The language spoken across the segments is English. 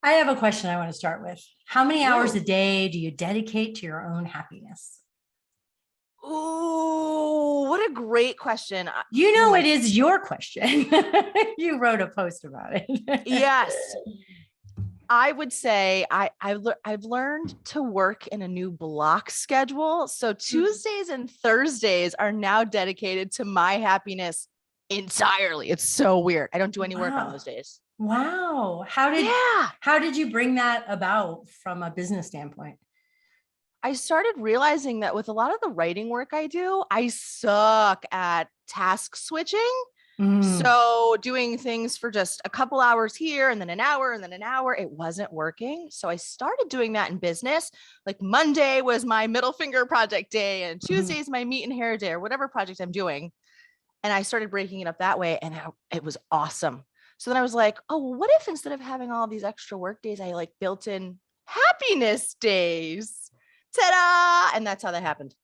I have a question I want to start with. How many hours Ooh. a day do you dedicate to your own happiness? Ooh, what a great question. You know, My it is your question. You wrote a post about it. yes, I would say I've learned to work in a new block schedule. So Tuesdays and Thursdays are now dedicated to my happiness entirely. It's so weird. I don't do any work on Wow. those days. Wow. Yeah. How did you bring that about from a business standpoint? I started realizing that with a lot of the writing work I do, I suck at task switching. Mm, So doing things for just a couple hours here and then an hour and then an hour, it wasn't working. So I started doing that in business. Like Monday was my middle finger project day and mhm. Tuesday is my meat and hair day or whatever project I'm doing. And I started breaking it up that way and it was awesome. So then I was like, oh, well, what if instead of having all these extra work days, I like built in happiness days? Ta-da! And that's how that happened.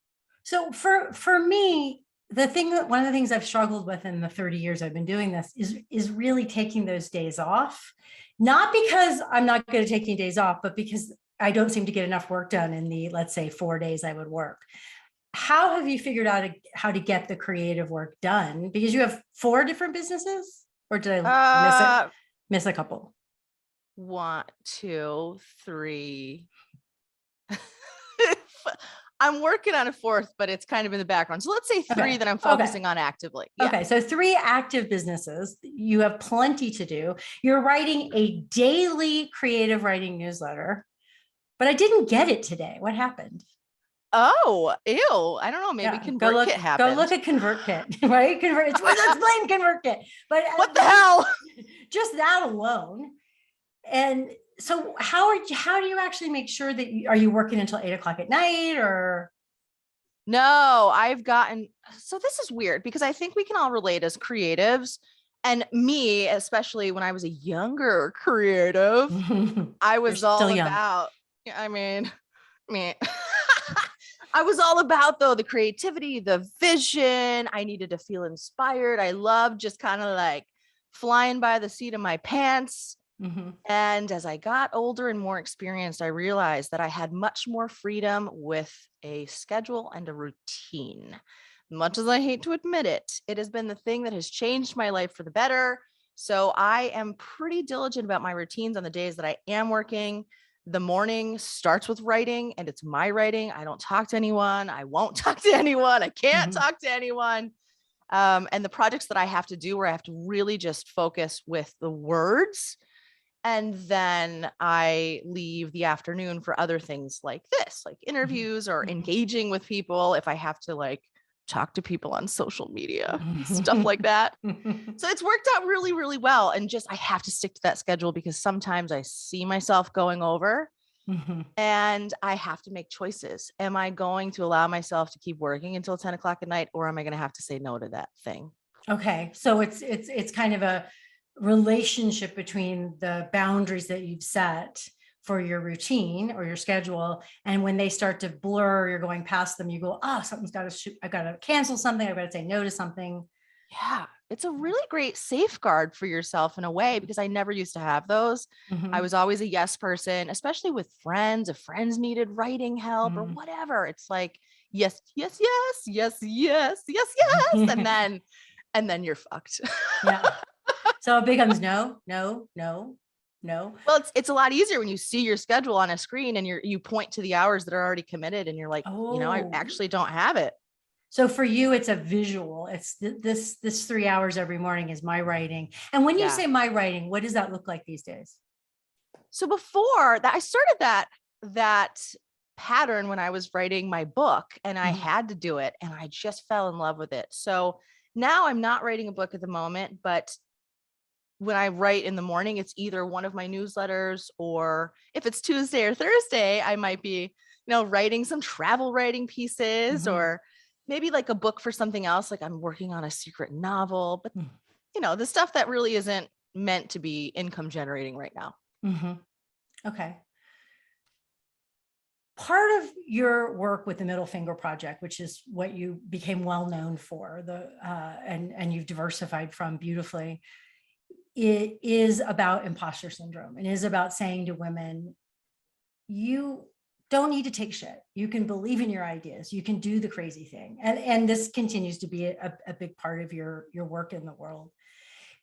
So for me, one of the things I've struggled with in the 30 years I've been doing this is really taking those days off. Not because I'm not good at taking days off, but because I don't seem to get enough work done in the, let's say, 4 days I would work. How have you figured out how to get the creative work done? Because you have four different businesses, or did I Uh, miss a couple? one, two, three. I'm working on a fourth, but it's kind of in the background. So let's say three Okay. that I'm Okay. focusing on actively. Yeah. Okay, so three active businesses. You have plenty to do. You're writing a daily creative writing newsletter, but I didn't get it today. What happened? Oh, ew. I don't know. Maybe Yeah, go ConvertKit look. Go happened. look at ConvertKit, right? Convert. Let's blame ConvertKit, but What the hell? just that alone. And so, how do you actually make sure that are you working until 8 o'clock at night, or? No, I've gotten so this is weird because I think we can all relate as creatives. And me, especially when I was a younger creative, I You're was still all young. about, I mean, I was all about though the creativity, the vision. I needed to feel inspired. I loved just kind of like flying by the seat of my pants. Mhm. And as I got older and more experienced, I realized that I had much more freedom with a schedule and a routine. Much as I hate to admit it, it has been the thing that has changed my life for the better. So I am pretty diligent about my routines on the days that I am working. The morning starts with writing, and it's my writing. I don't talk to anyone. I won't talk to anyone. I can't Mhm. talk to anyone. And the projects that I have to do where I have to really just focus with the words, and then I leave the afternoon for other things like this, like Mhm. interviews or engaging with people if I have to like talk to people on social media, stuff like that. Mhm. So it's worked out really, really well. And just I have to stick to that schedule because sometimes I see myself going over Mhm. and I have to make choices. Am I going to allow myself to keep working until 10 o'clock at night, or am I going to have to say no to that thing? Okay, so it's kind of a relationship between the boundaries that you've set for your routine or your schedule, and when they start to blur, you're going past them. You go, oh, something's got to shoot. I got to cancel something. I've got to say no to something. Yeah, it's a really great safeguard for yourself in a way because I never used to have those. I Mhm. was always a yes person, especially with friends. If friends needed writing help or Mhm. whatever, it's like yes, yes, yes, yes, yes, yes, yes, and then you're fucked. Yeah. So it becomes no, no, no, no. Well, it's a lot easier when you see your schedule on a screen and you point to the hours that are already committed and you're like, I Oh, actually don't have it. so for you, it's a visual. It's this 3 hours every morning is my writing. And when you Yeah. say my writing, what does that look like these days? So before that, I started that pattern when I was writing my book and I Mhm. had to do it and I just fell in love with it. So now I'm not writing a book at the moment, but when I write in the morning, it's either one of my newsletters or if it's Tuesday or Thursday, I might be, writing some travel writing pieces Mhm. or maybe like a book for something else. Like I'm working on a secret novel, but the stuff that really isn't meant to be income generating right now. Mhm. Okay. Part of your work with the Middle Finger Project, which is what you became well known for, and you've diversified from beautifully, it is about imposter syndrome. It is about saying to women, you don't need to take shit. You can believe in your ideas. You can do the crazy thing. And this continues to be a big part of your work in the world.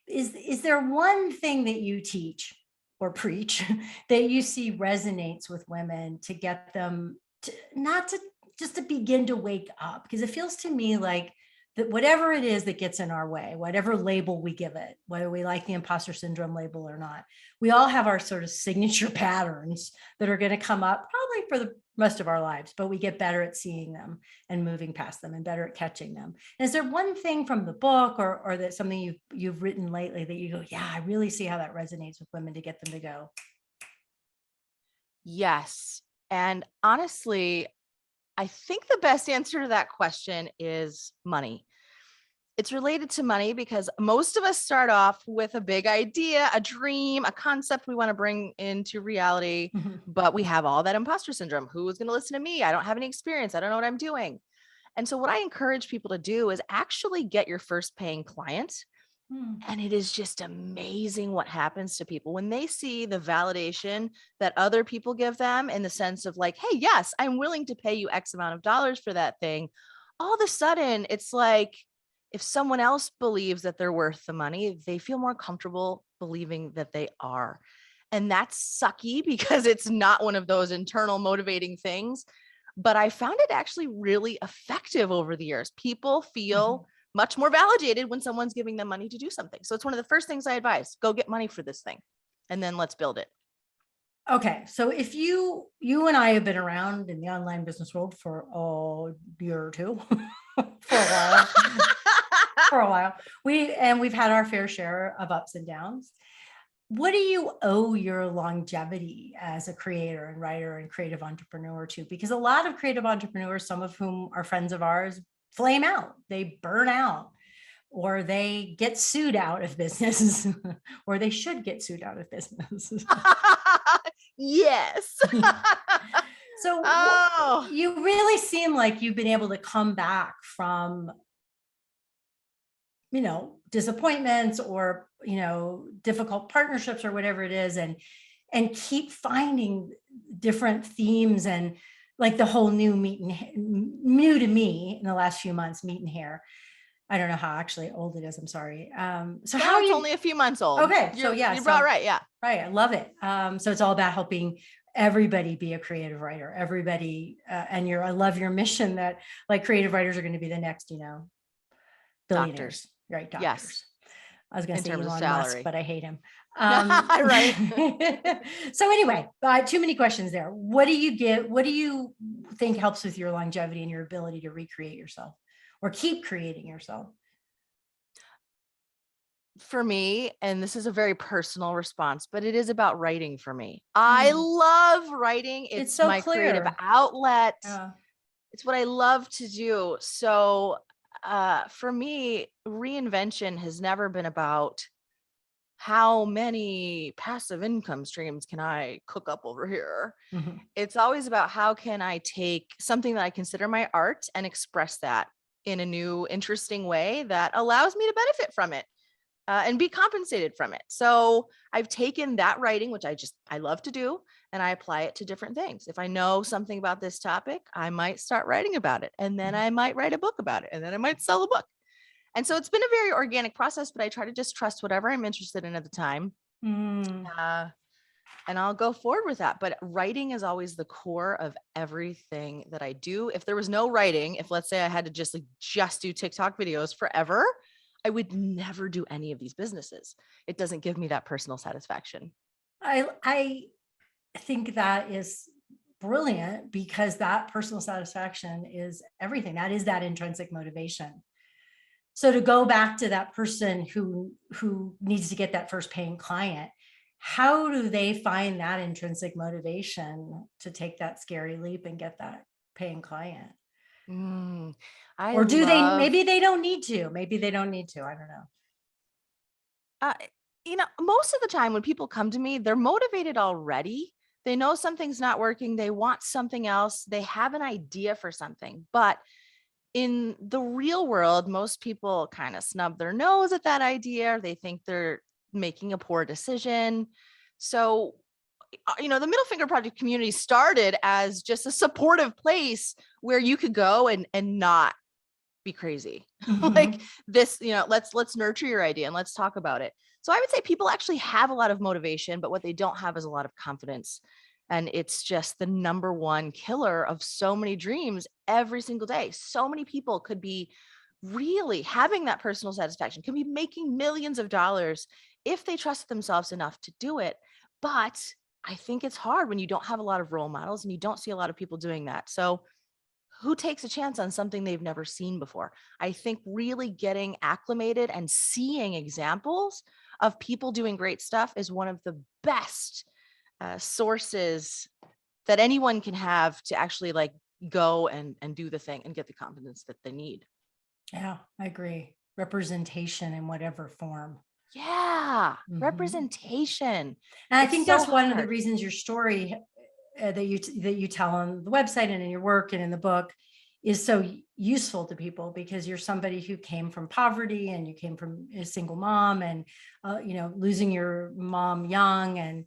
Is there one thing that you teach or preach that you see resonates with women to get them to not to just to begin to wake up? Because it feels to me like that whatever it is that gets in our way, whatever label we give it, whether we like the imposter syndrome label or not, we all have our sort of signature patterns that are going to come up probably for the rest of our lives, but we get better at seeing them and moving past them and better at catching them. And is there one thing from the book or that something you've written lately that you go, yeah, I really see how that resonates with women to get them to go? Yes. And honestly, I think the best answer to that question is money. It's related to money because most of us start off with a big idea, a dream, a concept we want to bring into reality, but we have all that imposter syndrome. Who is going to listen to me? I don't have any experience. I don't know what I'm doing. And so what I encourage people to do is actually get your first paying client. And it is just amazing what happens to people when they see the validation that other people give them in the sense of like, hey, yes, I'm willing to pay you X amount of dollars for that thing. All of a sudden, it's like if someone else believes that they're worth the money, they feel more comfortable believing that they are. And that's sucky because it's not one of those internal motivating things. But I found it actually really effective over the years. People feel much more validated when someone's giving them money to do something. So it's one of the first things I advise, go get money for this thing and then let's build it. Okay. So if you and I have been around in the online business world for a year or two, for a while, we've had our fair share of ups and downs. What do you owe your longevity as a creator and writer and creative entrepreneur to? Because a lot of creative entrepreneurs, some of whom are friends of ours, flame out, they burn out, or they get sued out of business, or they should get sued out of business. Yes. So you really seem like you've been able to come back from, disappointments or, difficult partnerships or whatever it is, and keep finding different themes and like the whole new to me in the last few months, meat and hair. I don't know how actually old it is. I'm sorry. So no, how are it's you? only a few months old. Okay. So yeah, you're about right. Yeah. Right. I love it. So it's all about helping everybody be a creative writer, everybody. And I love your mission that like creative writers are going to be the next, billionaires, right? Doctors. Yes. I was going to say Elon Musk, but I hate him. Right. So anyway, too many questions there. What do you think helps with your longevity and your ability to recreate yourself or keep creating yourself? For me, and this is a very personal response, but it is about writing for me. I love writing. It's so my creative outlet. It's what I love to do. So for me, reinvention has never been about how many passive income streams can I cook up over here. It's always about how can I take something that I consider my art and express that in a new, interesting way that allows me to benefit from it. And be compensated from it. So I've taken that writing, which I love to do, and I apply it to different things. If I know something about this topic, I might start writing about it, and then I might write a book about it, and then I might sell a book. And so it's been a very organic process, but I try to just trust whatever I'm interested in at the time. And I'll go forward with that. But writing is always the core of everything that I do. If there was no writing, if let's say I had to just do TikTok videos forever, I would never do any of these businesses. It doesn't give me that personal satisfaction. I think that is brilliant because that personal satisfaction is everything. That is that intrinsic motivation. So to go back to that person who needs to get that first paying client, how do they find that intrinsic motivation to take that scary leap and get that paying client? Or do they, maybe they don't need to, I don't know. Most of the time when people come to me, they're motivated already. They know something's not working. They want something else. They have an idea for something, but in the real world, most people kind of snub their nose at that idea. They think they're making a poor decision. So, the Middle Finger Project community started as just a supportive place where you could go and not be crazy. Like this, let's nurture your idea and let's talk about it. So I would say people actually have a lot of motivation, but what they don't have is a lot of confidence. And it's just the number one killer of so many dreams every single day. So many people could be really having that personal satisfaction, could be making millions of dollars if they trust themselves enough to do it. But I think it's hard when you don't have a lot of role models and you don't see a lot of people doing that. So who takes a chance on something they've never seen before? I think really getting acclimated and seeing examples of people doing great stuff is one of the best sources that anyone can have to actually like go and do the thing and get the confidence that they need. Yeah, I agree. Representation in whatever form. Yeah, representation. And I think that's so one of the reasons your story that you tell on the website and in your work and in the book is so useful to people, because you're somebody who came from poverty and you came from a single mom and losing your mom young and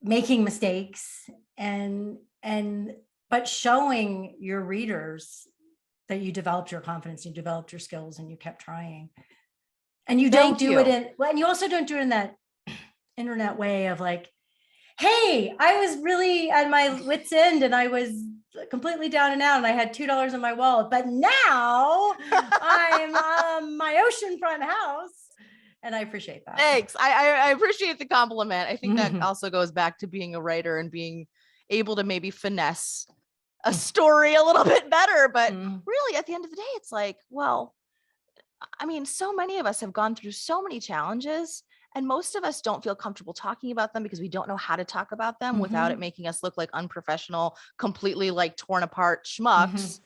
making mistakes but showing your readers that you developed your confidence, you developed your skills, and you kept trying. And you don't do it and you also don't do it in that internet way of like, hey, I was really at my wit's end and I was completely down and out and I had $2 in my wallet, but now I'm my oceanfront house. And I appreciate that. Thanks. I appreciate the compliment. I think that also goes back to being a writer and being able to maybe finesse a story a little bit better. But really, at the end of the day, it's like, well, I mean, so many of us have gone through so many challenges, and most of us don't feel comfortable talking about them because we don't know how to talk about them without it making us look like unprofessional, completely like torn apart schmucks.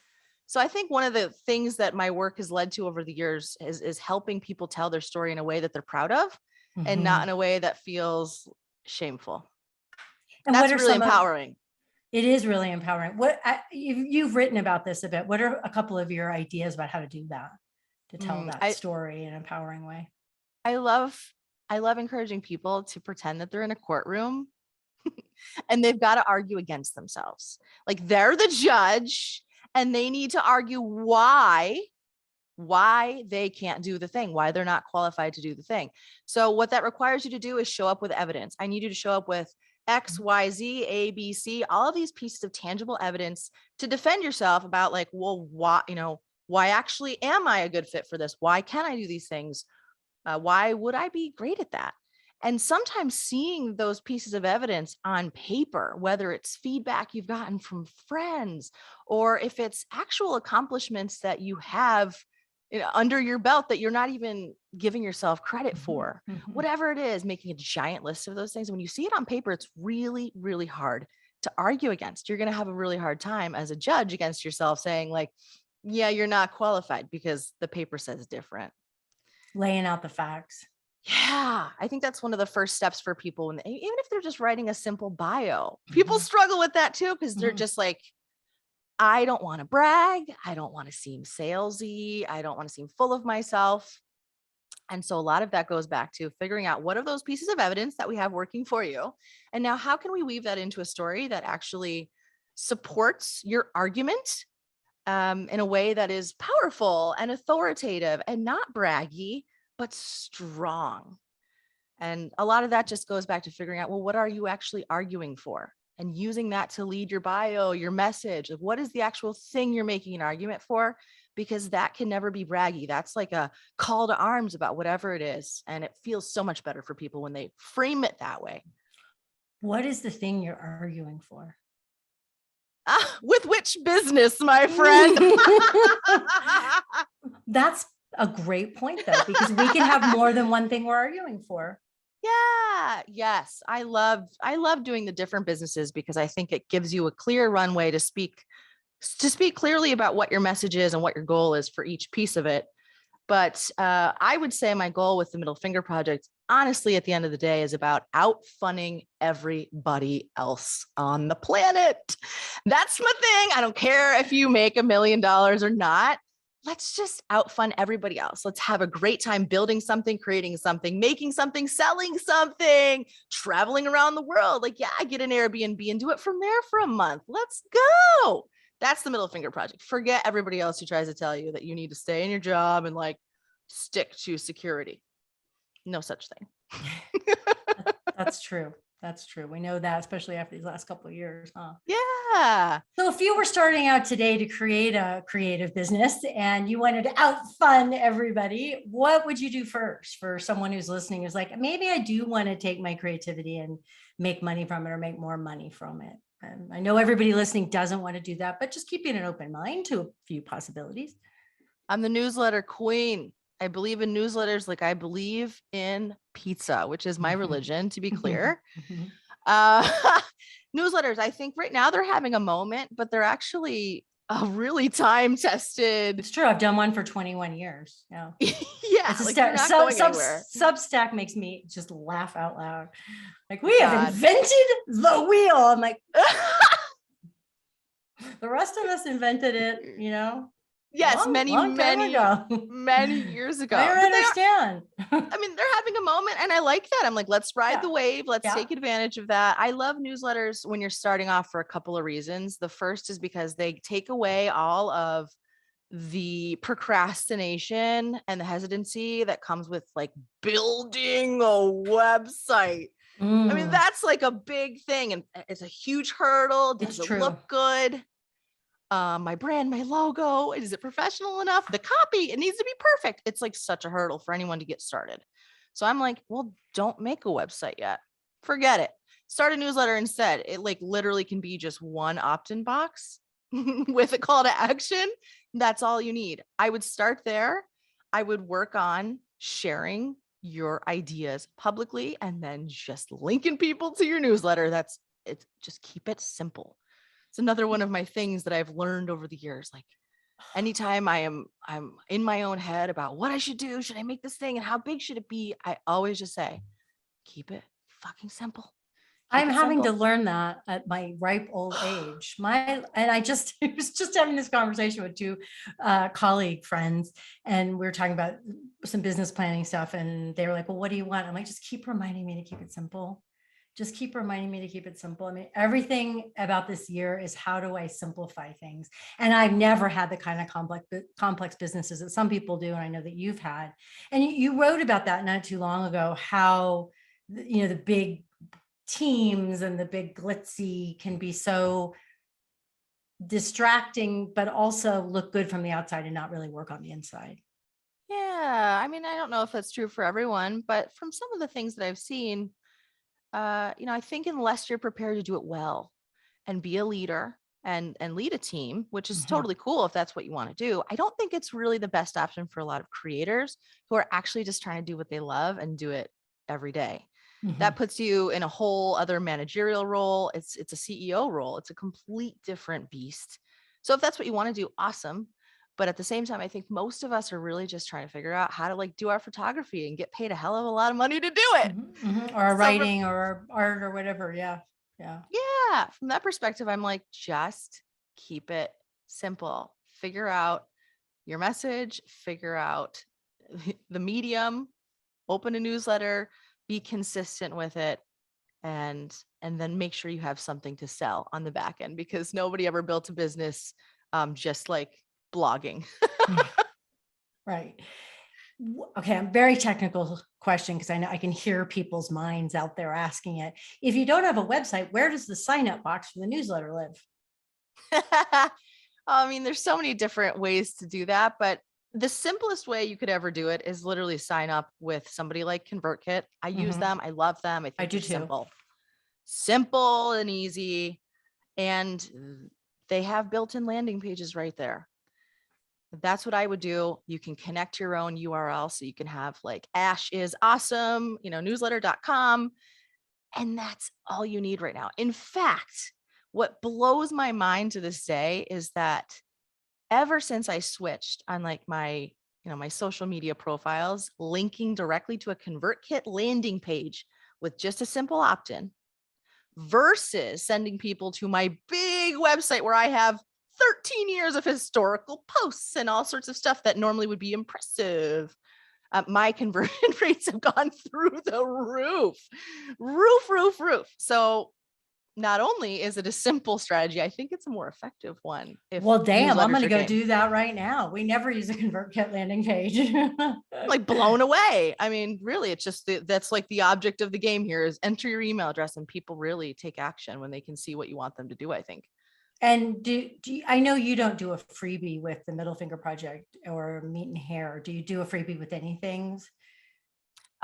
So I think one of the things that my work has led to over the years is helping people tell their story in a way that they're proud of and not in a way that feels shameful. And that's really empowering. It is really empowering. You've written about this a bit. What are a couple of your ideas about how to do that, to tell that story in an empowering way? I love encouraging people to pretend that they're in a courtroom and they've got to argue against themselves. Like they're the judge and they need to argue why they can't do the thing, why they're not qualified to do the thing. So what that requires you to do is show up with evidence. I need you to show up with X, Y, Z, A, B, C, all of these pieces of tangible evidence to defend yourself about like, well, why actually am I a good fit for this? Why can I do these things? Why would I be great at that? And sometimes seeing those pieces of evidence on paper, whether it's feedback you've gotten from friends, or if it's actual accomplishments that you have under your belt that you're not even giving yourself credit for, whatever it is, making a giant list of those things. When you see it on paper, it's really, really hard to argue against. You're going to have a really hard time as a judge against yourself saying like, yeah, you're not qualified because the paper says different. Laying out the facts. Yeah, I think that's one of the first steps for people. Even if they're just writing a simple bio, people struggle with that too, because they're just like, I don't want to brag. I don't want to seem salesy. I don't want to seem full of myself. And so a lot of that goes back to figuring out what are those pieces of evidence that we have working for you. And now how can we weave that into a story that actually supports your argument in a way that is powerful and authoritative and not braggy, but strong. And a lot of that just goes back to figuring out, well, what are you actually arguing for? And using that to lead your bio, your message of what is the actual thing you're making an argument for, because that can never be braggy. That's like a call to arms about whatever it is. And it feels so much better for people when they frame it that way. What is the thing you're arguing for? With which business, my friend? That's a great point though, because we can have more than one thing we're arguing for. Yeah. Yes. I love doing the different businesses because I think it gives you a clear runway to speak clearly about what your message is and what your goal is for each piece of it. But I would say my goal with the Middle Finger Project, honestly, at the end of the day, is about outfunning everybody else on the planet. That's my thing. I don't care if you make $1 million or not. let's just outfun everybody else. Let's have a great time building something, creating something, making something, selling something, traveling around the world. Like, yeah, get an Airbnb and do it from there for a month. Let's go. That's the middle finger project. Forget everybody else who tries to tell you that you need to stay in your job and like stick to security. No such thing. That's true. That's true. We know that, especially after these last couple of years, huh? Yeah. So if you were starting out today to create a creative business and you wanted to outfun everybody, what would you do first for someone who's listening who's like, maybe I do want to take my creativity and make money from it or make more money from it? And I know everybody listening doesn't want to do that, but just keeping an open mind to a few possibilities. I'm the newsletter queen. I believe in newsletters like I believe in pizza, which is my religion, to be clear. Newsletters, I think right now they're having a moment, but they're actually a really time tested. It's true. I've done one for 21 years. Yeah. Yeah. Like you're not going anywhere. Substack makes me just laugh out loud. Like, we have invented the wheel. I'm like, the rest of us invented it, you know? Yes, many years ago. I don't understand. I mean, they're having a moment and I like that. I'm like, let's ride the wave. Let's take advantage of that. I love newsletters when you're starting off for a couple of reasons. The first is because they take away all of the procrastination and the hesitancy that comes with like building a website. I mean, that's like a big thing and it's a huge hurdle. Does it look good? My brand, my logo, is it professional enough? The copy, it needs to be perfect. It's like such a hurdle for anyone to get started. So I'm like, well, don't make a website yet. Forget it. Start a newsletter instead. It like literally can be just one opt-in box with a call to action. That's all you need. I would start there. I would work on sharing your ideas publicly and then just linking people to your newsletter. It's just keep it simple. It's another one of my things that I've learned over the years. Like anytime I'm in my own head about what I should do, should I make this thing and how big should it be? I always just say, keep it fucking simple. I'm having to learn that at my ripe old age. I was just having this conversation with two colleague friends, and we were talking about some business planning stuff. And they were like, well, what do you want? I'm like, just keep reminding me to keep it simple. Just keep reminding me to keep it simple. I mean, everything about this year is how do I simplify things? And I've never had the kind of complex businesses that some people do. And I know that you've had, and you wrote about that not too long ago, how, you know, the big teams and the big glitzy can be so distracting, but also look good from the outside and not really work on the inside. Yeah. I mean, I don't know if that's true for everyone, but from some of the things that I've seen, you know, I think unless you're prepared to do it well and be a leader and lead a team, which is totally cool if that's what you want to do, I don't think it's really the best option for a lot of creators who are actually just trying to do what they love and do it every day. That puts you in a whole other managerial role. It's a CEO role. It's a complete different beast. So if that's what you want to do, awesome. But at the same time, I think most of us are really just trying to figure out how to like do our photography and get paid a hell of a lot of money to do it. Or writing or art or whatever. Yeah. From that perspective, I'm like, just keep it simple. Figure out your message, figure out the medium, open a newsletter, be consistent with it, and then make sure you have something to sell on the back end, because nobody ever built a business just like blogging. Right. Okay, a very technical question, because I know I can hear people's minds out there asking it. If you don't have a website, where does the sign up box for the newsletter live? I mean, there's so many different ways to do that, but the simplest way you could ever do it is literally sign up with somebody like ConvertKit. I use them. I love them. I think they're simple and easy. And they have built-in landing pages right there. That's what I would do. You can connect your own URL. So you can have like Ash is awesome, you know, newsletter.com. And that's all you need right now. In fact, what blows my mind to this day is that ever since I switched on like my, you know, my social media profiles, linking directly to a ConvertKit landing page with just a simple opt-in versus sending people to my big website where I have 13 years of historical posts and all sorts of stuff that normally would be impressive. My conversion rates have gone through the roof. So not only is it a simple strategy, I think it's a more effective one. Well, damn, I'm newsletters going to are go king. do that right now. We never use a ConvertKit landing page. Like blown away. I mean, really, it's just that's like the object of the game here is enter your email address, and people really take action when they can see what you want them to do, I think. And I know you don't do a freebie with the Middle Finger Project or Meat and Hair. Do you do a freebie with anything?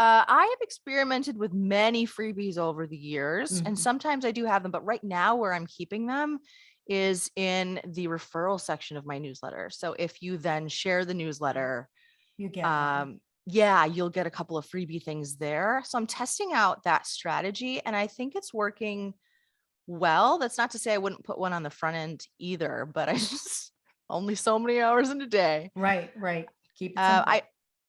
I have experimented with many freebies over the years, and Mhm. sometimes I do have them, but right now where I'm keeping them is in the referral section of my newsletter. So if you then share the newsletter, You get one. yeah, you'll get a couple of freebie things there. So I'm testing out that strategy, and I think it's working well. That's not to say I wouldn't put one on the front end either, but I just only so many hours in a day. Right. Keep it simple.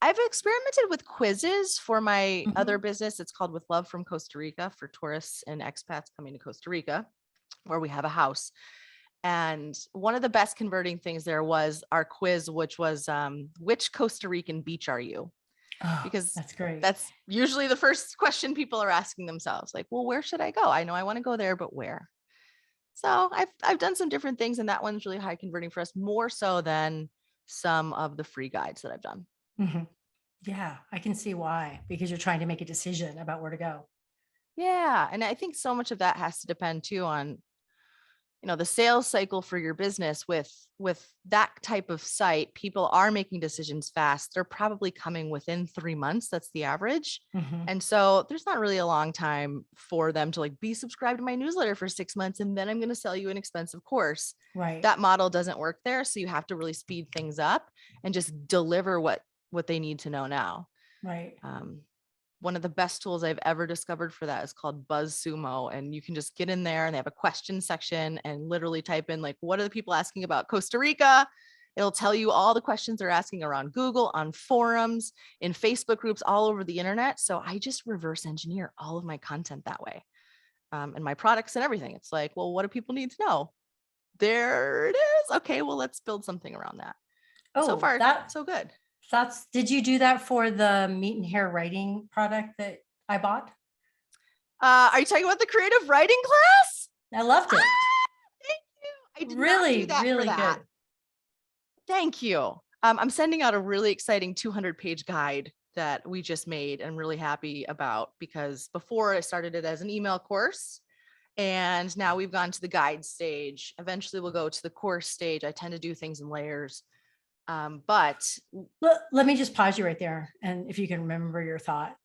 I've experimented with quizzes for my other Mhm. business. It's called With Love from Costa Rica for tourists and expats coming to Costa Rica, where we have a house. And one of the best converting things there was our quiz, which was which Costa Rican beach are you? Oh, Because that's great. that's usually the first question people are asking themselves. Like, well, where should I go? I know I want to go there, but where? So I've done some different things, and that one's really high converting for us, more so than some of the free guides that I've done. Mhm. Yeah, I can see why, because you're trying to make a decision about where to go. Yeah. And I think so much of that has to depend too on, the sales cycle for your business with that type of site. People are making decisions fast. They're probably coming within 3 months. That's the average. Mhm. And so there's not really a long time for them to like be subscribed to my newsletter for 6 months and then I'm going to sell you an expensive course. Right. That model doesn't work there. So you have to really speed things up and just deliver what they need to know now. Right. One of the best tools I've ever discovered for that is called BuzzSumo. And you can just get in there and they have a question section and literally type in like, what are the people asking about Costa Rica? It'll tell you all the questions they're asking around Google, on forums, in Facebook groups, all over the internet. So I just reverse engineer all of my content that way. And my products and everything. It's like, well, what do people need to know? There it is. Okay, well, let's build something around that. So Oh, far, so good. did you do that for the Meat and Hair writing product that I bought? Are you talking about the creative writing class? I loved it. Thank you. I did not Really, do that for really that. good. Thank you. I'm sending out a really exciting 200-page guide that we just made and really happy about, because before I started it as an email course and now we've gone to the guide stage. Eventually we'll go to the course stage. I tend to do things in layers. But Let me just pause you right there. And if you can remember your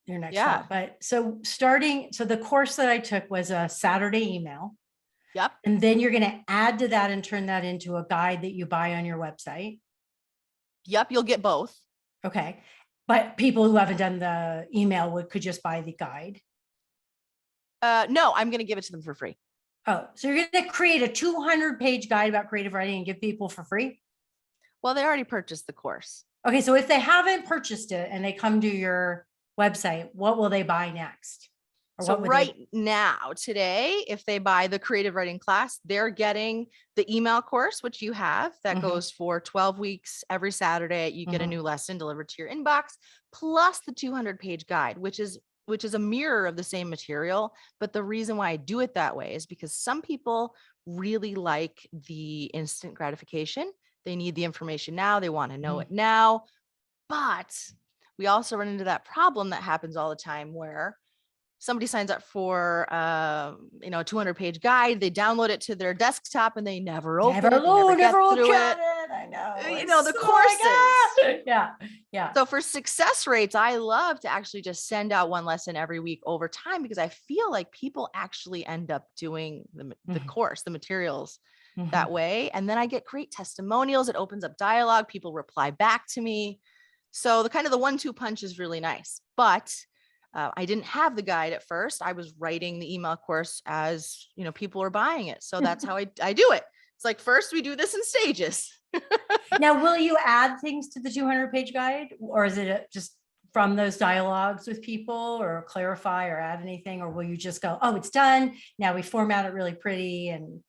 next yeah, thought. But so the course that I took was a Saturday email. yep, And then you're going to add to that and turn that into a guide that you buy on your website. you'll get both. Okay. But people who haven't done the email could just buy the guide. No, I'm going to give it to them for free. Oh, so you're going to create a 200-page guide about creative writing and give people for free? Well, they already purchased the course. Okay, so if they haven't purchased it and they come to your website, what will they buy next? So right now, today, if they buy the creative writing class, they're getting the email course, which you have, that goes for 12 weeks. Every Saturday, you get a new lesson delivered to your inbox, plus the 200-page guide, which is a mirror of the same material. But the reason why I do it that way is because some people really like the instant gratification. They need the information now. They want to know it now. But we also run into that problem that happens all the time where somebody signs up for a 200-page guide. They download it to their desktop and they never open it. They never get through it. I know. The courses. Yeah. So for success rates, I love to actually just send out one lesson every week over time, because I feel like people actually end up doing the course, the materials that way. And then I get great testimonials. It opens up dialogue. People reply back to me. So the 1-2 punch is really nice. But I didn't have the guide at first. I was writing the email course as, people were buying it. So that's how I do it. It's like, first we do this in stages. Now, will you add things to the 200-page guide, or is it just from those dialogues with people, or clarify or add anything? Or will you just go, oh, it's done. Now we format it really pretty and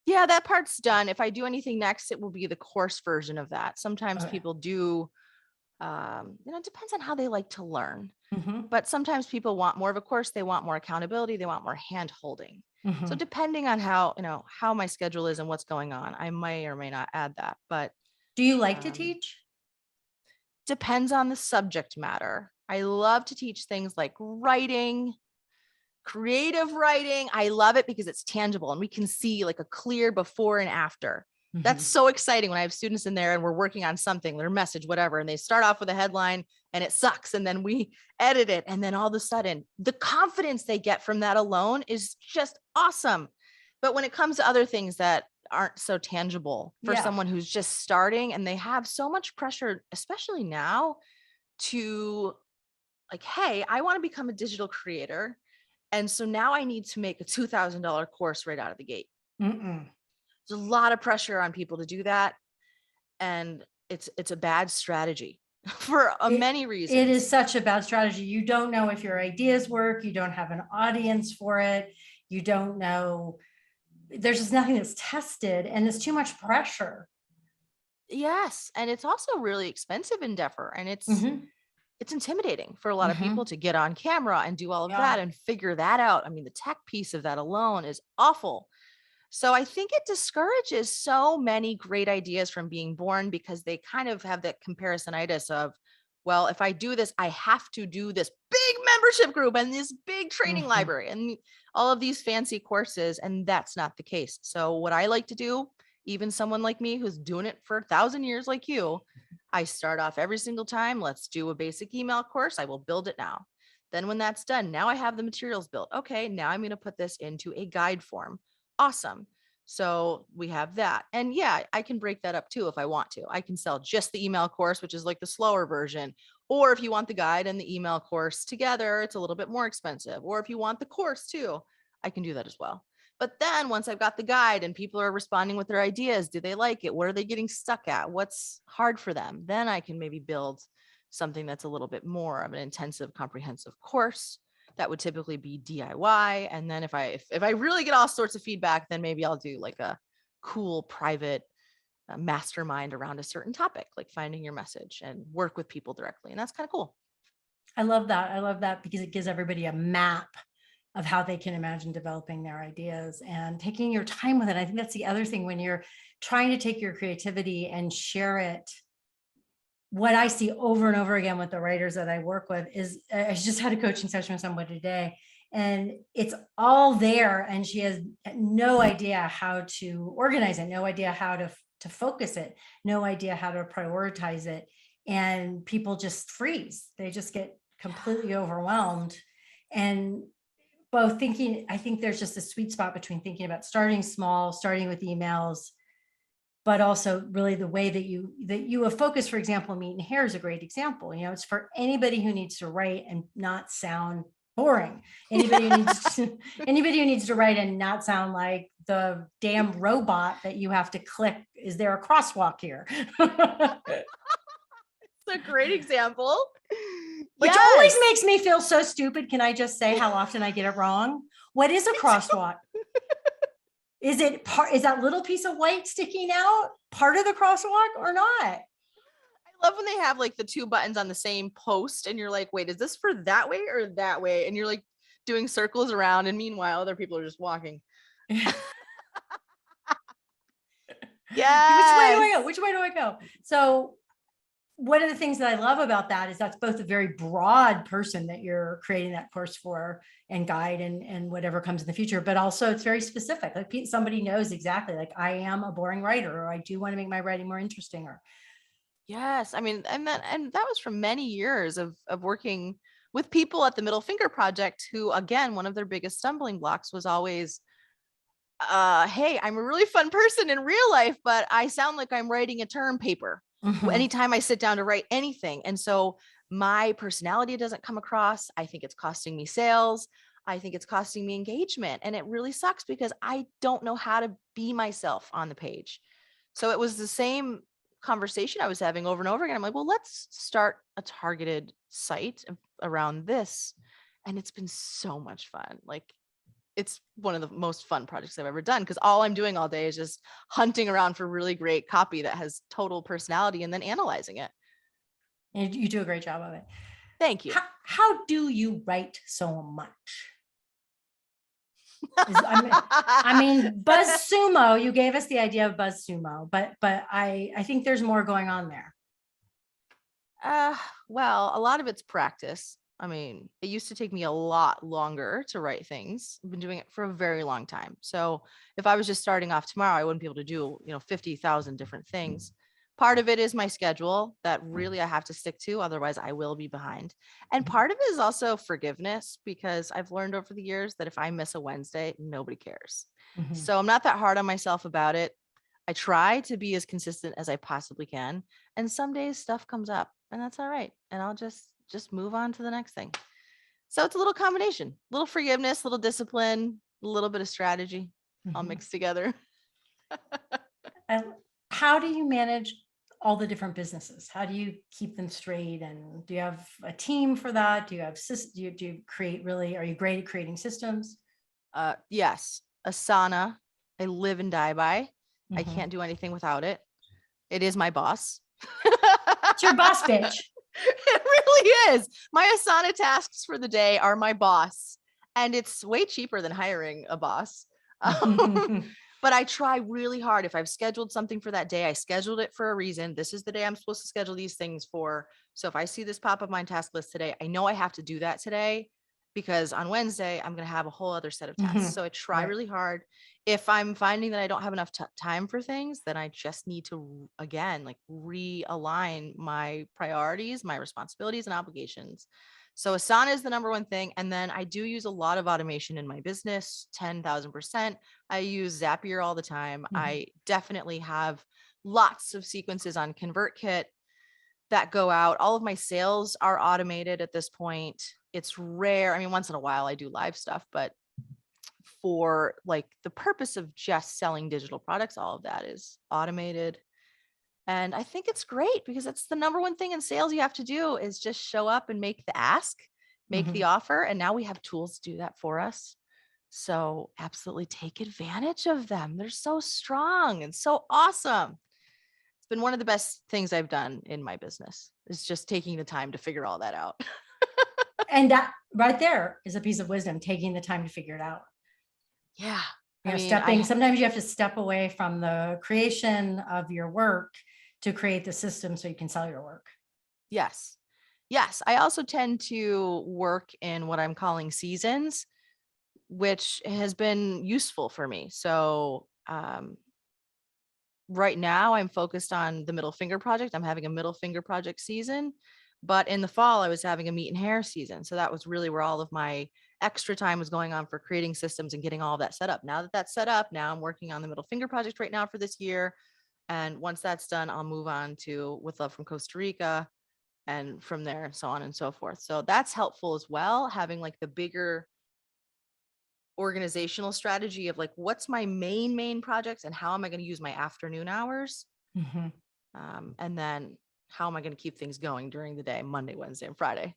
Yeah, that part's done. If I do anything next, it will be the course version of that. Sometimes Okay. people do, it depends on how they like to learn. Mhm, But sometimes people want more of a course. They want more accountability. They want more hand holding. So mhm. depending on how my schedule is and what's going on, I may or may not add that. But Do you like to um, teach? depends on the subject matter. I love to teach things like writing, creative writing. I love it because it's tangible and we can see like a clear before and after. That's Mhm. so exciting when I have students in there and we're working on something, their message, whatever, and they start off with a headline and it sucks. And then we edit it. And then all of a sudden, the confidence they get from that alone is just awesome. But when it comes to other things that aren't so tangible for Yeah. someone who's just starting and they have so much pressure, especially now, to like, hey, I want to become a digital creator. And so now I need to make a $2,000 course right out of the gate. Mm-mm. There's a lot of pressure on people to do that. And it's a bad strategy for It many it is reasons. such a bad strategy. You don't know if your ideas work. You don't have an audience for it. You don't know. There's just nothing that's tested, and it's too much pressure. Yes. And it's also really expensive endeavor. And Mhm, it's intimidating for a lot of people mhm. to get on camera and do all of Yeah. that and figure that out. I mean, the tech piece of that alone is awful. So I think it discourages so many great ideas from being born because they kind of have that comparisonitis of, well, if I do this, I have to do this big membership group and this big training Mhm. library and all of these fancy courses. And that's not the case. So what I like to do, even someone like me who's doing it for 1,000 years like you, I start off every single time. Let's do a basic email course. I will build it now. Then when that's done, now I have the materials built. Okay, now I'm going to put this into a guide form. Awesome. So we have that. And yeah, I can break that up too if I want to. I can sell just the email course, which is like the slower version. Or if you want the guide and the email course together, it's a little bit more expensive. Or if you want the course too, I can do that as well. But then once I've got the guide and people are responding with their ideas, do they like it? What are they getting stuck at? What's hard for them? Then I can maybe build something that's a little bit more of an intensive, comprehensive course that would typically be DIY. And then if I really get all sorts of feedback, then maybe I'll do like a cool private mastermind around a certain topic, like finding your message and work with people directly. And that's kind of cool. I love that. I love that because it gives everybody a map of how they can imagine developing their ideas and taking your time with it. I think that's the other thing when you're trying to take your creativity and share it. What I see over and over again with the writers that I work with is I just had a coaching session with someone today and it's all there and she has no idea how to organize it, no idea how to focus it, no idea how to prioritize it. And people just freeze. They just get completely overwhelmed. And both thinking, I think there's just a sweet spot between thinking about starting small, starting with emails, but also really the way that you have focused, for example, meat and hair is a great example. It's for anybody who needs to write and not sound boring. Anybody who needs to, anybody who needs to write and not sound like the damn robot that you have to click. Is there a crosswalk here? It's a great example. Which always Yes. makes me feel so stupid. Can I just say how often I get it wrong? What is a Me too. crosswalk? Is that little piece of white sticking out part of the crosswalk or not? I love when they have like the two buttons on the same post and you're like, wait, is this for that way or that way? And you're like doing circles around. And meanwhile, other people are just walking. Which way do I Yes. go? Which way do I go? So one of the things that I love about that is that's both a very broad person that you're creating that course for and guide and whatever comes in the future, but also it's very specific. Like somebody knows exactly, like I am a boring writer, or I do want to make my writing more interesting, or Yes. I mean, and that was from many years of working with people at the Middle Finger Project who, again, one of their biggest stumbling blocks was always, hey, I'm a really fun person in real life, but I sound like I'm writing a term paper Mhm. anytime I sit down to write anything. And so my personality doesn't come across. I think it's costing me sales. I think it's costing me engagement. And it really sucks because I don't know how to be myself on the page. So it was the same conversation I was having over and over again. I'm like, well, let's start a targeted site around this. And it's been so much fun. Like it's one of the most fun projects I've ever done, because all I'm doing all day is just hunting around for really great copy that has total personality and then analyzing it. And you do a great job of it. Thank you. How do you write so much? I mean, BuzzSumo, you gave us the idea of BuzzSumo, but I think there's more going on there. Well, a lot of it's practice. I mean, it used to take me a lot longer to write things. I've been doing it for a very long time. So if I was just starting off tomorrow, I wouldn't be able to do, 50,000 different things. Part of it is my schedule that really I have to stick to, otherwise I will be behind. And part of it is also forgiveness, because I've learned over the years that if I miss a Wednesday, nobody cares. Mhm. So I'm not that hard on myself about it. I try to be as consistent as I possibly can. And some days stuff comes up, and that's all right. And I'll just move on to the next thing. So it's a little combination, little forgiveness, little discipline, a little bit of strategy, all Mhm. mixed together. How do you manage all the different businesses? How do you keep them straight? And do you have a team for that? Do you have do you create really, are you great at creating systems? Yes, Asana, I live and die by. I Mhm. can't do anything without it. It is my boss. It's your boss bitch. It really is. My Asana tasks for the day are my boss, and it's way cheaper than hiring a boss. But I try really hard. If I've scheduled something for that day, I scheduled it for a reason. This is the day I'm supposed to schedule these things for. So if I see this pop up my task list today, I know I have to do that today, because on Wednesday, I'm going to have a whole other set of tasks. Mhm. So I try Right. really hard. If I'm finding that I don't have enough time for things, then I just need to, again, like realign my priorities, my responsibilities and obligations. So Asana is the number one thing. And then I do use a lot of automation in my business, 10,000%. I use Zapier all the time. Mhm. I definitely have lots of sequences on ConvertKit that go out. All of my sales are automated at this point. It's rare. I mean, once in a while I do live stuff, but for like the purpose of just selling digital products, all of that is automated. And I think it's great, because that's the number one thing in sales you have to do, is just show up and make the ask, make the Mhm. offer. And now we have tools to do that for us. So absolutely take advantage of them. They're so strong and so awesome. It's been one of the best things I've done in my business, is just taking the time to figure all that out. And that right there is a piece of wisdom, taking the time to figure it out. Yeah. You I know, mean, I sometimes you have to step away from the creation of your work to create the system so you can sell your work. Yes. Yes. I also tend to work in what I'm calling seasons, which has been useful for me. So, right now I'm focused on the middle finger project. I'm having a middle finger project season, but in the fall I was having a meat and hair season. So that was really where all of my extra time was going on for creating systems and getting all of that set up. Now that that's set up, now I'm working on the middle finger project right now for this year. And once that's done, I'll move on to With Love from Costa Rica, and from there, so on and so forth. So that's helpful as well, having like the bigger organizational strategy of like, what's my main projects and how am I going to use my afternoon hours? Mhm. And then how am I going to keep things going during the day, Monday, Wednesday, and Friday?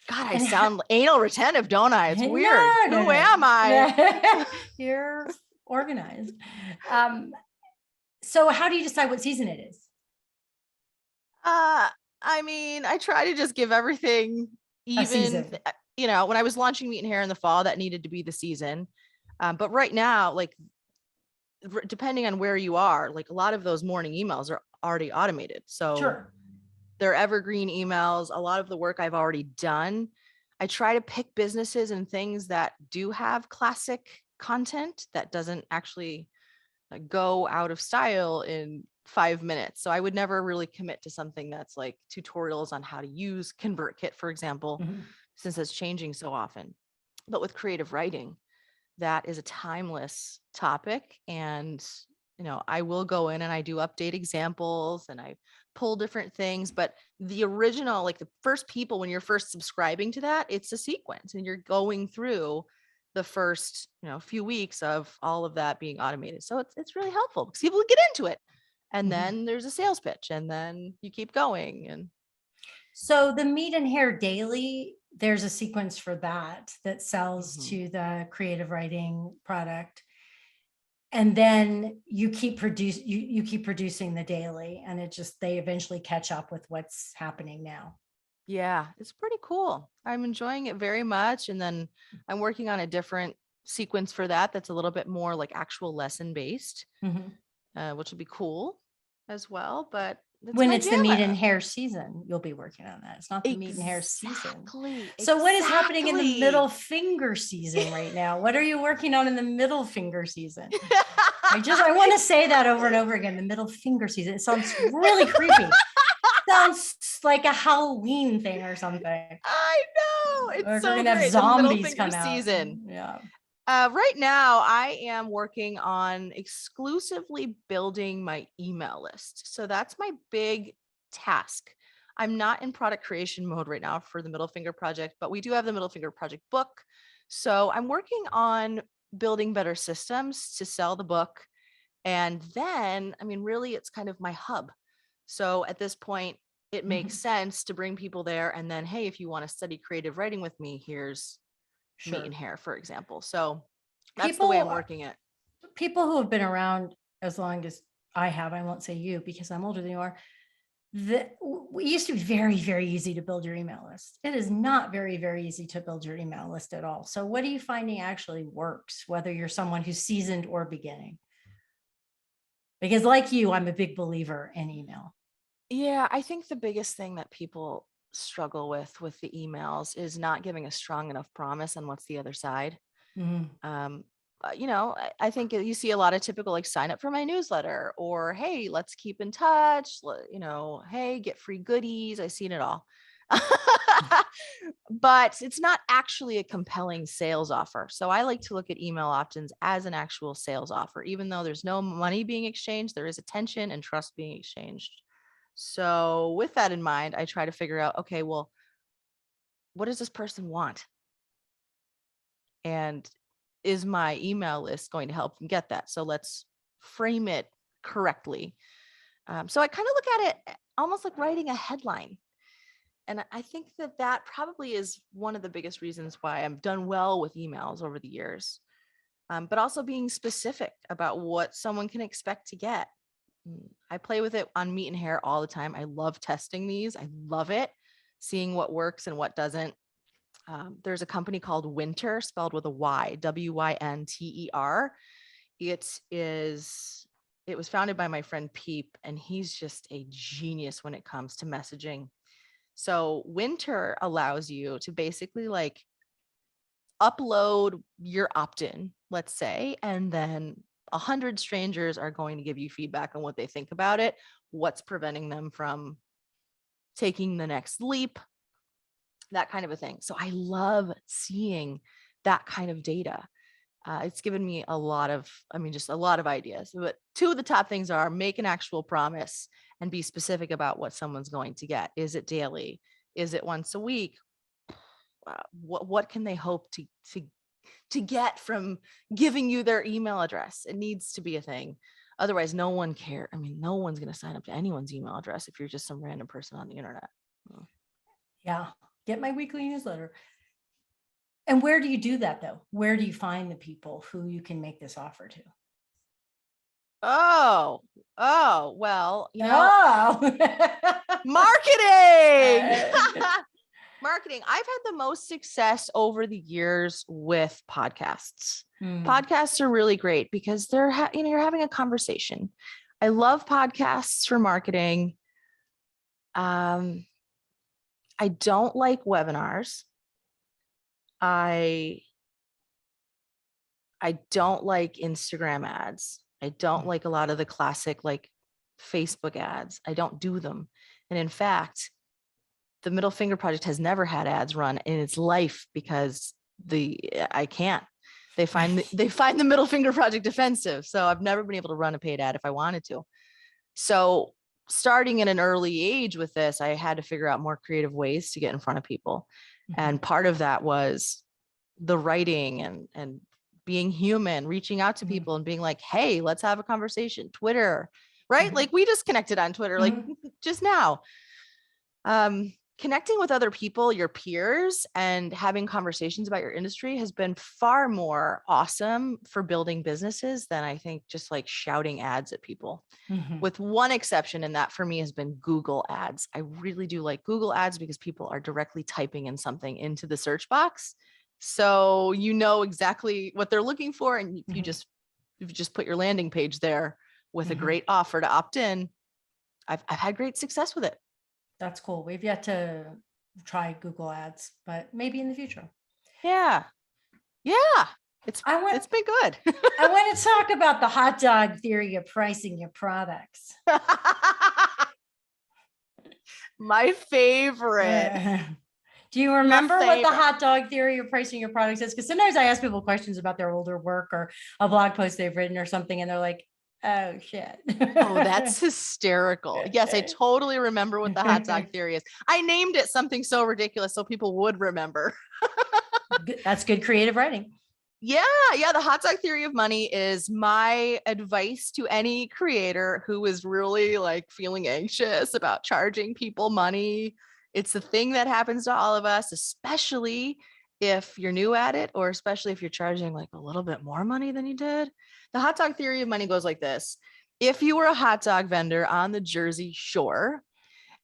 God, I And sound anal retentive, don't I? It's weird. no, Who am I? You're organized. So how do you decide what season it is? Uh, I mean, I try to just give everything A even, season. when I was launching Meat and Hair in the fall, that needed to be the season. But right now, like, depending on where you are, like a lot of those morning emails are already automated. So Sure. they're evergreen emails. A lot of the work I've already done. I try to pick businesses and things that do have classic content that doesn't actually go out of style in 5 minutes. So I would never really commit to something that's like tutorials on how to use ConvertKit, for example, Mhm. since it's changing so often. But with creative writing, that is a timeless topic. And, I will go in and I do update examples and I pull different things. But the original, like the first people, when you're first subscribing to that, it's a sequence and you're going through the first, few weeks of all of that being automated. So it's really helpful because people get into it. And Mhm. then there's a sales pitch and then you keep going. And So the Meat and Hair Daily there's a sequence for that sells to the creative writing product. And then you keep producing the daily, and they eventually catch up with what's happening now. Yeah, it's pretty cool. I'm enjoying it very much. And then I'm working on a different sequence for that that's a little bit more like actual lesson based, which will be cool as well. But when it's the meat and hair season, you'll be working on that. It's not the meat and hair season. So what is happening in the middle finger season right now? What are you working on in the middle finger season? I want to say that over and over again, the middle finger season. It sounds really creepy. Sounds like a Halloween thing or something. I know. It's We're so gonna have great. zombies come season. out. Yeah. Right now, I am working on exclusively building my email list. So that's my big task. I'm not in product creation mode right now for the Middle Finger Project, but we do have the Middle Finger Project book. So I'm working on building better systems to sell the book. And then, I mean, really, it's kind of my hub. So at this point, it makes sense to bring people there. And then, hey, if you want to study creative writing with me, here's meat and hair, for example. So that's the way I'm working it. People who have been around as long as I have, I won't say you because I'm older than you are, it used to be very, very easy to build your email list. It is not very, very easy to build your email list at all. So what are you finding actually works, whether you're someone who's seasoned or beginning? Because like you, I'm a big believer in email. Yeah, I think the biggest thing that people struggle with the emails is not giving a strong enough promise on what's the other side. I think you see a lot of typical like sign up for my newsletter or, hey, let's keep in touch. Hey, get free goodies. I've seen it all. But it's not actually a compelling sales offer. So I like to look at email opt-ins as an actual sales offer. Even though there's no money being exchanged, there is attention and trust being exchanged. So with that in mind, I try to figure out, okay, well, what does this person want? And is my email list going to help them get that? So let's frame it correctly. So I kind of look at it almost like writing a headline. And I think that probably is one of the biggest reasons why I've done well with emails over the years, but also being specific about what someone can expect to get. I play with it on meat and hair all the time. I love testing these. I love it, seeing what works and what doesn't. There's a company called Winter, spelled with a Y, Winter. It was founded by my friend Peep, and he's just a genius when it comes to messaging. So Winter allows you to basically like upload your opt-in, let's say, and then 100 strangers are going to give you feedback on what they think about it, what's preventing them from taking the next leap, that kind of a thing. So I love seeing that kind of data. It's given me just a lot of ideas. But two of the top things are make an actual promise and be specific about what someone's going to get. Is it daily? Is it once a week? What can they hope to get from giving you their email address? It needs to be a thing. Otherwise, no one cares. I mean, no one's going to sign up to anyone's email address if you're just some random person on the internet. Yeah. Get my weekly newsletter. And where do you do that though? Where do you find the people who you can make this offer to? Well, marketing. Marketing. I've had the most success over the years with podcasts. Podcasts are really great because you're having a conversation. I love podcasts for marketing. I don't like webinars. I don't like Instagram ads. I don't like a lot of the classic like Facebook ads. I don't do them. And in fact, the Middle Finger Project has never had ads run in its life because I can't. They find the Middle Finger Project offensive. So I've never been able to run a paid ad if I wanted to. So starting at an early age with this, I had to figure out more creative ways to get in front of people. And part of that was the writing and being human, reaching out to people and being like, hey, let's have a conversation. Twitter, right? Like we just connected on Twitter, like just now. connecting with other people, your peers, and having conversations about your industry has been far more awesome for building businesses than I think just like shouting ads at people. Mhm. With one exception, and that for me has been Google ads. I really do like Google ads because people are directly typing in something into the search box. So you know exactly what they're looking for. And if you just put your landing page there with a great offer to opt in, I've had great success with it. That's cool. We've yet to try Google ads, but maybe in the future. Yeah. Yeah. It's been good. I want to talk about the hot dog theory of pricing your products. My favorite. Do you remember what the hot dog theory of pricing your products is? Because sometimes I ask people questions about their older work or a blog post they've written or something, and they're like, oh shit. Oh, that's hysterical. Yes, I totally remember what the hot dog theory is. I named it something so ridiculous so people would remember. That's good creative writing. Yeah. The hot dog theory of money is my advice to any creator who is really like feeling anxious about charging people money. It's the thing that happens to all of us, especially if you're new at it, or especially if you're charging like a little bit more money than you did. The hot dog theory of money goes like this. If you were a hot dog vendor on the Jersey Shore,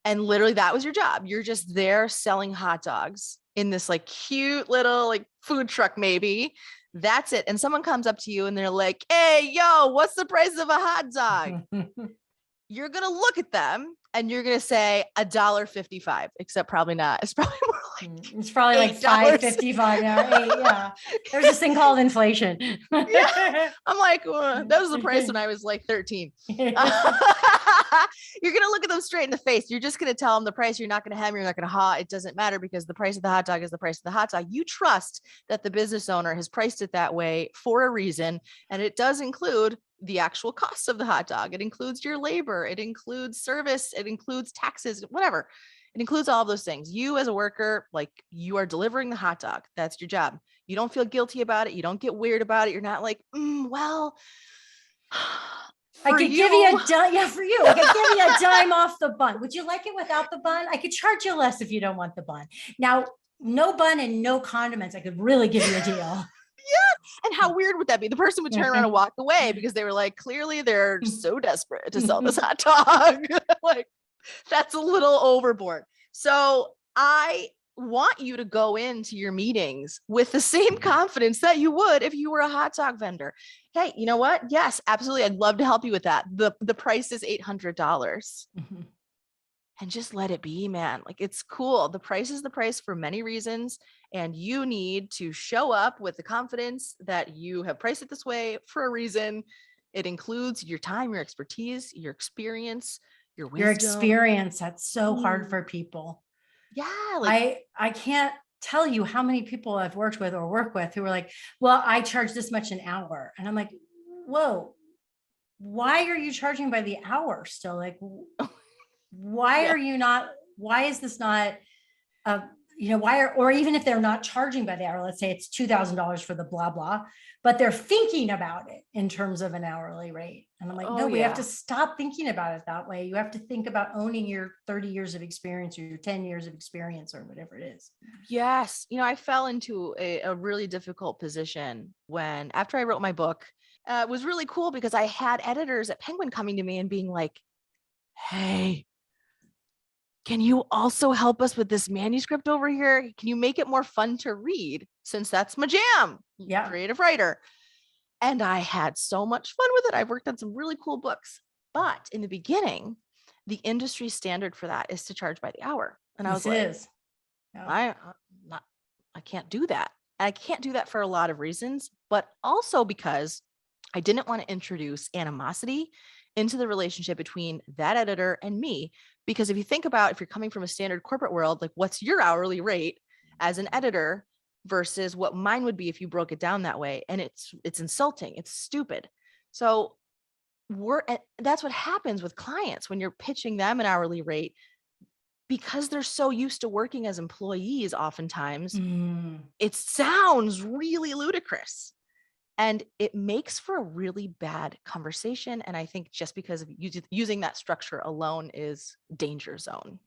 and literally that was your job, you're just there selling hot dogs in this like cute little like food truck, maybe. That's it. And someone comes up to you and they're like, hey, yo, what's the price of a hot dog? You're going to look at them and you're going to say $1.55, except probably not. It's probably more like it's probably like $5.55 now. Yeah. There's this thing called inflation. Yeah. I'm like, that was the price when I was like 13. You're going to look at them straight in the face. You're just going to tell them the price. You're not going to hem, you're not going to haw. It doesn't matter because the price of the hot dog is the price of the hot dog. You trust that the business owner has priced it that way for a reason. And it does include the actual cost of the hot dog. It includes your labor. It includes service. It includes taxes, whatever. It includes all of those things. You as a worker, like you are delivering the hot dog. That's your job. You don't feel guilty about it. You don't get weird about it. You're not like, well, I could give you a dime. Yeah, for you. I could give you a dime off the bun. Would you like it without the bun? I could charge you less if you don't want the bun. Now, no bun and no condiments. I could really give you a deal. Yeah. And how weird would that be? The person would turn around and walk away because they were like, clearly they're so desperate to sell this hot dog. Like, that's a little overboard. So I want you to go into your meetings with the same confidence that you would if you were a hot dog vendor. Hey, you know what? Yes, absolutely. I'd love to help you with that. The price is $800. And just let it be, man. Like, it's cool. The price is the price for many reasons. And you need to show up with the confidence that you have priced it this way for a reason. It includes your time, your expertise, your experience, your wisdom. Your experience. That's so hard for people. Yeah. Like, I can't tell you how many people I've worked with or work with who are like, well, I charge this much an hour. And I'm like, whoa, why are you charging by the hour still? Like, why are you not, why is this not, or even if they're not charging by the hour, let's say it's $2,000 for the blah, blah, but they're thinking about it in terms of an hourly rate. And I'm like, no, we have to stop thinking about it that way. You have to think about owning your 30 years of experience or your 10 years of experience or whatever it is. Yes. I fell into a really difficult position after I wrote my book. It was really cool because I had editors at Penguin coming to me and being like, hey, can you also help us with this manuscript over here? Can you make it more fun to read? Since that's my jam, creative writer. And I had so much fun with it. I've worked on some really cool books. But in the beginning, the industry standard for that is to charge by the hour. And I was like, I can't do that. And I can't do that for a lot of reasons, but also because I didn't want to introduce animosity into the relationship between that editor and me. Because if you think about, if you're coming from a standard corporate world, like what's your hourly rate as an editor versus what mine would be if you broke it down that way. And it's insulting. It's stupid. So that's what happens with clients when you're pitching them an hourly rate, because they're so used to working as employees. Oftentimes it sounds really ludicrous. And it makes for a really bad conversation. And I think just because of using that structure alone is danger zone.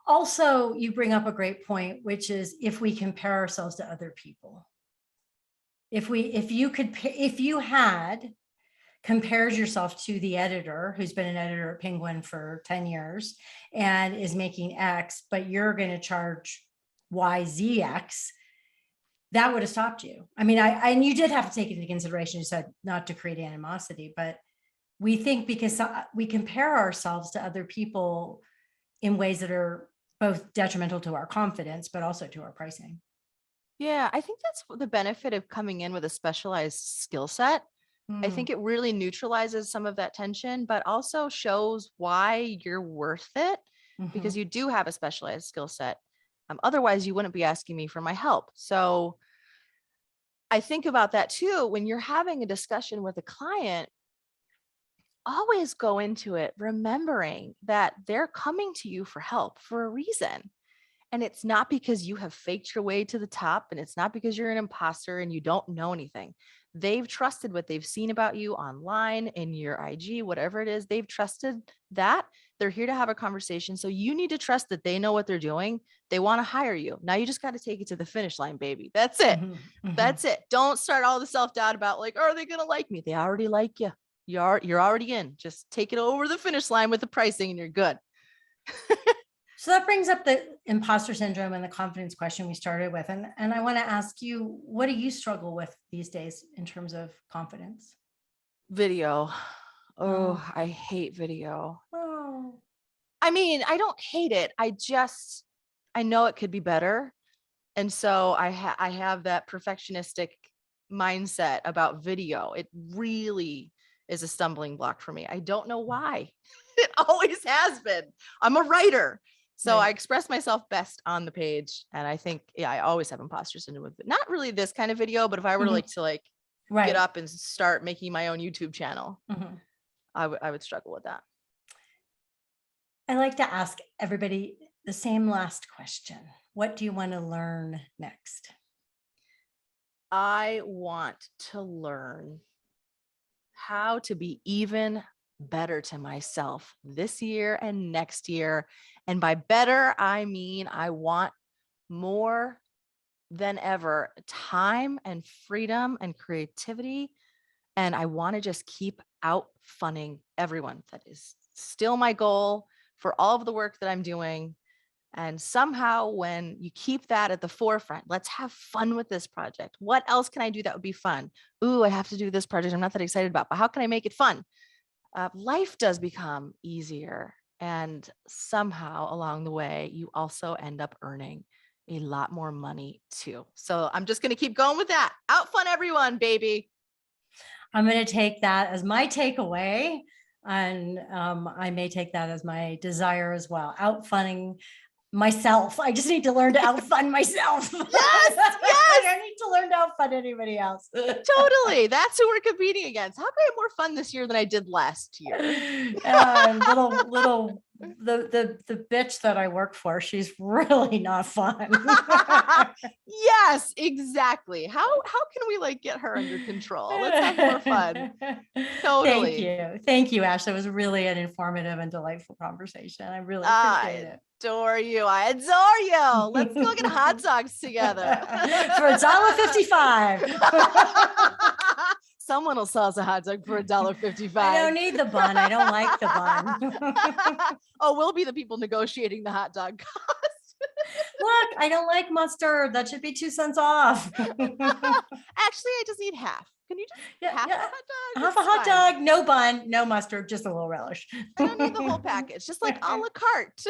Also, you bring up a great point, which is if we compare ourselves to other people. If you had compares yourself to the editor who's been an editor at Penguin for 10 years and is making X, but you're going to charge YZX, that would have stopped you. I mean, and you did have to take it into consideration. You said not to create animosity, but we think because we compare ourselves to other people in ways that are both detrimental to our confidence, but also to our pricing. Yeah, I think that's the benefit of coming in with a specialized skill set. I think it really neutralizes some of that tension, but also shows why you're worth it because you do have a specialized skill set. Otherwise, you wouldn't be asking me for my help. So I think about that too. When you're having a discussion with a client, always go into it remembering that they're coming to you for help for a reason. And it's not because you have faked your way to the top, and it's not because you're an imposter and you don't know anything. They've trusted what they've seen about you online, in your IG, whatever it is. They've trusted that. They're here to have a conversation. So you need to trust that they know what they're doing. They want to hire you. Now you just got to take it to the finish line, baby. That's it. That's it. Don't start all the self-doubt about like, are they going to like me? They already like you. You're already in. Just take it over the finish line with the pricing and you're good. So that brings up the imposter syndrome and the confidence question we started with. And I want to ask you, what do you struggle with these days in terms of confidence? Video. Oh, I hate video. Oh. I mean, I don't hate it. I know it could be better. And so I have that perfectionistic mindset about video. It really is a stumbling block for me. I don't know why. It always has been. I'm a writer. So I express myself best on the page. And I think, I always have imposter syndrome with it. Not really this kind of video, but if I were to get up and start making my own YouTube channel, I would struggle with that. I like to ask everybody the same last question. What do you want to learn next? I want to learn how to be even better to myself this year and next year. And by better, I mean, I want more than ever time and freedom and creativity. And I want to just keep out funning everyone. That is still my goal for all of the work that I'm doing. And somehow when you keep that at the forefront, let's have fun with this project. What else can I do that would be fun? Ooh, I have to do this project I'm not that excited about, but how can I make it fun? Life does become easier. And somehow along the way, you also end up earning a lot more money too. So I'm just going to keep going with that. Out fun everyone, baby. I'm going to take that as my takeaway. And I may take that as my desire as well. Out funning myself. I just need to learn to outfun myself. Yes. I don't need to learn to outfun anybody else. Totally. That's who we're competing against. How can I have more fun this year than I did last year? The bitch that I work for, she's really not fun. Yes, exactly. How can we get her under control? Let's have more fun. Totally. Thank you, Ash. That was really an informative and delightful conversation. I really appreciate it. Adore you. I adore you. Let's go get hot dogs together for $1.55. Someone will sell us a hot dog for $1.55. I don't need the bun. I don't like the bun. Oh, we'll be the people negotiating the hot dog cost. Look, I don't like mustard. That should be 2 cents off. Actually, I just need half. Can you just half a hot dog? Half a hot dog, no bun, no mustard, just a little relish. I don't need the whole package, just like a la carte.